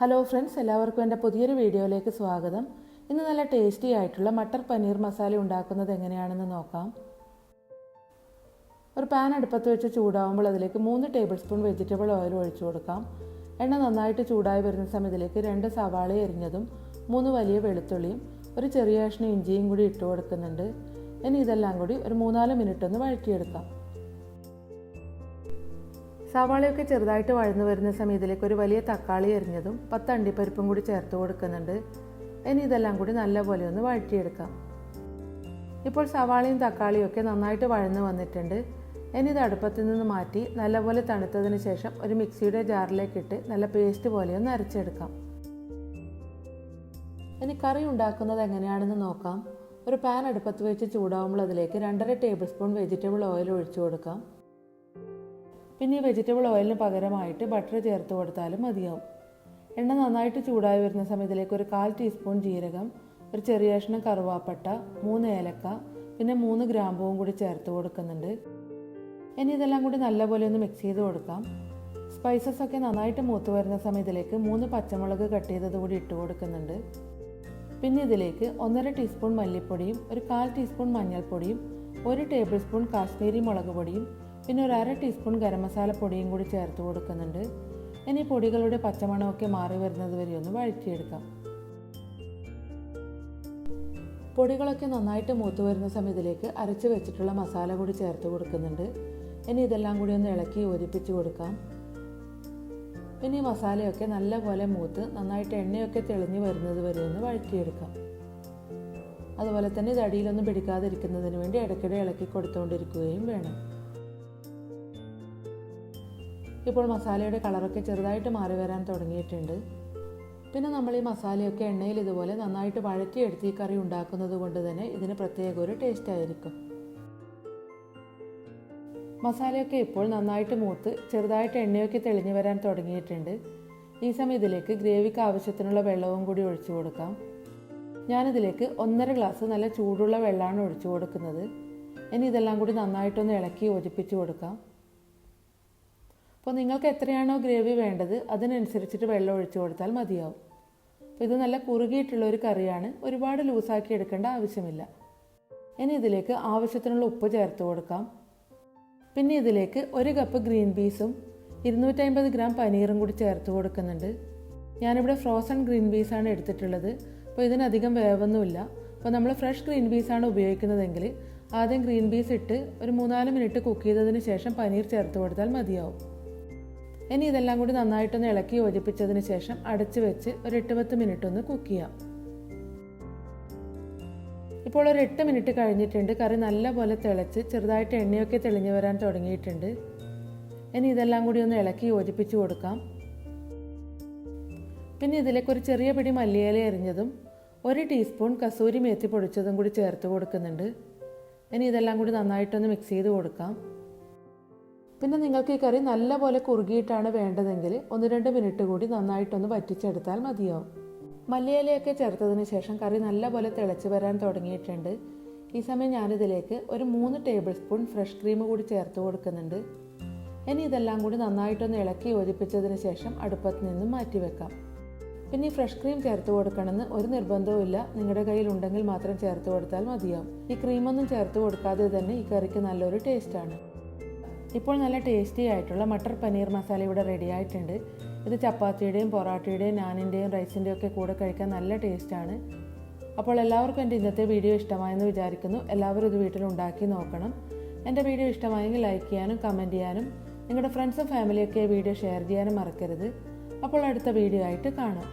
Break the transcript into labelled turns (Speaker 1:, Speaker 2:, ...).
Speaker 1: Hello friends, എല്ലാവർക്കും എൻ്റെ പുതിയൊരു വീഡിയോയിലേക്ക് സ്വാഗതം. ഇന്ന് നല്ല ടേസ്റ്റി ആയിട്ടുള്ള മട്ടർ പനീർ മസാല ഉണ്ടാക്കുന്നത് എങ്ങനെയാണെന്ന് നോക്കാം. ഒരു പാൻ അടുപ്പത്ത് വെച്ച് ചൂടാവുമ്പോൾ അതിലേക്ക് 3 ടേബിൾ സ്പൂൺ വെജിറ്റബിൾ ഓയിൽ ഒഴിച്ചു കൊടുക്കാം. എണ്ണ നന്നായിട്ട് ചൂടായി വരുന്ന സമയത്തിലേക്ക് 2 സവാള എരിഞ്ഞതും 3 വലിയ വെളുത്തുള്ളിയും ഒരു ചെറിയ കഷ്ണം ഇഞ്ചിയും കൂടി ഇട്ട് കൊടുക്കുന്നുണ്ട്. ഇനി ഇതെല്ലാം കൂടി ഒരു 3-4 മിനിറ്റ് ഒന്ന് വഴറ്റിയെടുക്കാം. സവാളയൊക്കെ ചെറുതായിട്ട് വഴന്നു വരുന്ന സമയത്തിലേക്ക് ഒരു വലിയ തക്കാളി എരിഞ്ഞതും 10 അണ്ടിപ്പരിപ്പും കൂടി ചേർത്ത് കൊടുക്കുന്നുണ്ട്. ഇനി ഇതെല്ലാം കൂടി നല്ലപോലെ ഒന്ന് വഴറ്റിയെടുക്കാം. ഇപ്പോൾ സവാളയും തക്കാളിയും ഒക്കെ നന്നായിട്ട് വഴന്നു വന്നിട്ടുണ്ട്. ഇനി ഇത് അടുപ്പത്തിൽ നിന്ന് മാറ്റി നല്ലപോലെ തണുത്തതിന് ശേഷം ഒരു മിക്സിയുടെ ജാറിലേക്കിട്ട് നല്ല പേസ്റ്റ് പോലെ ഒന്ന് അരച്ചെടുക്കാം. ഇനി കറി ഉണ്ടാക്കുന്നത് എങ്ങനെയാണെന്ന് നോക്കാം. ഒരു പാൻ അടുപ്പത്ത് വെച്ച് ചൂടാവുമ്പോൾ അതിലേക്ക് 2.5 ടേബിൾ സ്പൂൺ വെജിറ്റബിൾ ഓയിൽ ഒഴിച്ചു കൊടുക്കാം. പിന്നെ ഈ വെജിറ്റബിൾ ഓയിലിന് പകരമായിട്ട് ബട്ടർ ചേർത്ത് കൊടുത്താലും മതിയാവും. എണ്ണ നന്നായിട്ട് ചൂടായി വരുന്ന സമയത്തിലേക്ക് ഒരു 1/4 ടീസ്പൂൺ ജീരകം, ഒരു ചെറിയ കഷ്ണം കറുവാപ്പട്ട, 3 ഏലക്ക, പിന്നെ 3 ഗ്രാമ്പൂവും കൂടി ചേർത്ത് കൊടുക്കുന്നുണ്ട്. ഇനി ഇതെല്ലാം കൂടി നല്ലപോലെ ഒന്ന് മിക്സ് ചെയ്ത് കൊടുക്കാം. സ്പൈസസ് ഒക്കെ നന്നായിട്ട് മൂത്ത് വരുന്ന സമയത്തിലേക്ക് 3 പച്ചമുളക് കട്ട് ചെയ്തത് കൂടി ഇട്ട് കൊടുക്കുന്നുണ്ട്. പിന്നെ ഇതിലേക്ക് 1.5 ടീസ്പൂൺ മല്ലിപ്പൊടിയും ഒരു 1/4 ടീസ്പൂൺ മഞ്ഞൾപ്പൊടിയും 1 ടേബിൾ സ്പൂൺ കാശ്മീരി മുളക് പൊടിയും പിന്നെ ഒരു 1/2 ടീസ്പൂൺ ഗരം മസാല പൊടിയും കൂടി ചേർത്ത് കൊടുക്കുന്നുണ്ട്. ഇനി പൊടികളുടെ പച്ചമണമൊക്കെ മാറി വരുന്നത് വരെ ഒന്ന് വഴറ്റിയെടുക്കാം. പൊടികളൊക്കെ നന്നായിട്ട് മൂത്ത് വരുന്ന സമയത്തിലേക്ക് അരച്ച് വെച്ചിട്ടുള്ള മസാല കൂടി ചേർത്ത് കൊടുക്കുന്നുണ്ട്. ഇനി ഇതെല്ലാം കൂടി ഒന്ന് ഇളക്കി യോജിപ്പിച്ച് കൊടുക്കാം. പിന്നെ ഈ മസാലയൊക്കെ നല്ലപോലെ മൂത്ത് നന്നായിട്ട് എണ്ണയൊക്കെ തെളിഞ്ഞ് വരുന്നത് വരെ ഒന്ന് വഴറ്റിയെടുക്കാം. അതുപോലെ തന്നെ ഇത് അടിയിലൊന്നും പിടിക്കാതിരിക്കുന്നതിന് വേണ്ടി ഇടയ്ക്കിടെ ഇളക്കി കൊടുത്തുകൊണ്ടിരിക്കുകയും വേണം. ഇപ്പോൾ മസാലയുടെ കളറൊക്കെ ചെറുതായിട്ട് മാറി വരാൻ തുടങ്ങിയിട്ടുണ്ട്. പിന്നെ നമ്മൾ ഈ മസാലയൊക്കെ എണ്ണയിൽ ഇതുപോലെ നന്നായിട്ട് വഴറ്റിയെടുത്ത് ഈ കറി ഉണ്ടാക്കുന്നത് കൊണ്ട് തന്നെ ഇതിന് പ്രത്യേക ഒരു ടേസ്റ്റ് ആയിരിക്കും. മസാലയൊക്കെ ഇപ്പോൾ നന്നായിട്ട് മൂത്ത് ചെറുതായിട്ട് എണ്ണയൊക്കെ തെളിഞ്ഞു വരാൻ തുടങ്ങിയിട്ടുണ്ട്. ഈ സമയം ഇതിലേക്ക് ഗ്രേവിക്ക് ആവശ്യത്തിനുള്ള വെള്ളവും കൂടി ഒഴിച്ചു കൊടുക്കാം. ഞാനിതിലേക്ക് 1.5 ഗ്ലാസ് നല്ല ചൂടുള്ള വെള്ളമാണ് ഒഴിച്ചു കൊടുക്കുന്നത്. ഇനി ഇതെല്ലാം കൂടി നന്നായിട്ടൊന്ന് ഇളക്കി യോജിപ്പിച്ച് കൊടുക്കാം. അപ്പോൾ നിങ്ങൾക്ക് എത്രയാണോ ഗ്രേവി വേണ്ടത് അതിനനുസരിച്ചിട്ട് വെള്ളം ഒഴിച്ചു കൊടുത്താൽ മതിയാവും. അപ്പോൾ ഇത് നല്ല കുറുകിയിട്ടുള്ള ഒരു കറിയാണ്, ഒരുപാട് ലൂസാക്കി എടുക്കേണ്ട ആവശ്യമില്ല. ഇനി ഇതിലേക്ക് ആവശ്യത്തിനുള്ള ഉപ്പ് ചേർത്ത് കൊടുക്കാം. പിന്നെ ഇതിലേക്ക് 1 കപ്പ് ഗ്രീൻ പീസും 250 ഗ്രാം പനീറും കൂടി ചേർത്ത് കൊടുക്കുന്നുണ്ട്. ഞാനിവിടെ ഫ്രോസൺ ഗ്രീൻ പീസാണ് എടുത്തിട്ടുള്ളത്. അപ്പോൾ ഇതിനധികം വേവൊന്നുമില്ല. അപ്പോൾ നമ്മൾ ഫ്രഷ് ഗ്രീൻ പീസാണ് ഉപയോഗിക്കുന്നതെങ്കിൽ ആദ്യം ഗ്രീൻ പീസ് ഇട്ട് ഒരു 3-4 മിനിറ്റ് കുക്ക് ചെയ്തതിന് ശേഷം പനീർ ചേർത്ത് കൊടുത്താൽ മതിയാവും. ഇനി ഇതെല്ലാം കൂടി നന്നായിട്ടൊന്ന് ഇളക്കി യോജിപ്പിച്ചതിന് ശേഷം അടച്ചു വെച്ച് ഒരു 8-10 മിനിറ്റ് ഒന്ന് കുക്ക് ചെയ്യാം. ഇപ്പോൾ ഒരു 8 മിനിറ്റ് കഴിഞ്ഞിട്ടുണ്ട്. കറി നല്ലപോലെ തിളച്ച് ചെറുതായിട്ട് എണ്ണയൊക്കെ തെളിഞ്ഞു വരാൻ തുടങ്ങിയിട്ടുണ്ട്. ഇനി ഇതെല്ലാം കൂടി ഒന്ന് ഇളക്കി യോജിപ്പിച്ച് കൊടുക്കാം. പിന്നെ ഇതിലേക്ക് ഒരു ചെറിയ പിടി മല്ലിയില എരിഞ്ഞതും 1 ടീസ്പൂൺ കസൂരി മേത്തി പൊടിച്ചതും കൂടി ചേർത്ത് കൊടുക്കുന്നുണ്ട്. ഇനി ഇതെല്ലാം കൂടി നന്നായിട്ടൊന്ന് മിക്സ് ചെയ്ത് കൊടുക്കാം. പിന്നെ നിങ്ങൾക്ക് ഈ കറി നല്ലപോലെ കുറുകിയിട്ടാണ് വേണ്ടതെങ്കിൽ 1-2 മിനിറ്റ് കൂടി നന്നായിട്ടൊന്ന് വറ്റിച്ചെടുത്താൽ മതിയാവും. മല്ലിയിലയൊക്കെ ചേർത്തതിന് ശേഷം കറി നല്ലപോലെ തിളച്ച് വരാൻ തുടങ്ങിയിട്ടുണ്ട്. ഈ സമയം ഞാനിതിലേക്ക് ഒരു 3 ടേബിൾ സ്പൂൺ ഫ്രഷ് ക്രീം കൂടി ചേർത്ത് കൊടുക്കുന്നുണ്ട്. ഇനി ഇതെല്ലാം കൂടി നന്നായിട്ടൊന്ന് ഇളക്കി യോജിപ്പിച്ചതിന് ശേഷം അടുപ്പത്ത് നിന്നും മാറ്റി വെക്കാം. പിന്നെ ഈ ഫ്രഷ് ക്രീം ചേർത്ത് കൊടുക്കണമെന്ന് ഒരു നിർബന്ധവുമില്ല, നിങ്ങളുടെ കയ്യിൽ ഉണ്ടെങ്കിൽ മാത്രം ചേർത്ത് കൊടുത്താൽ മതിയാവും. ഈ ക്രീമൊന്നും ചേർത്ത് കൊടുക്കാതെ തന്നെ ഈ കറിക്ക് നല്ലൊരു ടേസ്റ്റാണ്. ഇപ്പോൾ നല്ല ടേസ്റ്റി ആയിട്ടുള്ള മട്ടർ പനീർ മസാല ഇവിടെ റെഡി ആയിട്ടുണ്ട്. ഇത് ചപ്പാത്തിയുടെയും പൊറാട്ടയുടെയും നാനിൻ്റെയും റൈസിൻ്റെയും ഒക്കെ കൂടെ കഴിക്കാൻ നല്ല ടേസ്റ്റാണ്. അപ്പോൾ എല്ലാവർക്കും എൻ്റെ ഇന്നത്തെ വീഡിയോ ഇഷ്ടമായെന്ന് വിചാരിക്കുന്നു. എല്ലാവരും ഇത് വീട്ടിൽ ഉണ്ടാക്കി നോക്കണം. എൻ്റെ വീഡിയോ ഇഷ്ടമായെങ്കിൽ ലൈക്ക് ചെയ്യാനും കമൻറ്റ് ചെയ്യാനും നിങ്ങളുടെ ഫ്രണ്ട്സും ഫാമിലിയൊക്കെ വീഡിയോ ഷെയർ ചെയ്യാനും മറക്കരുത്. അപ്പോൾ അടുത്ത വീഡിയോ ആയിട്ട് കാണാം.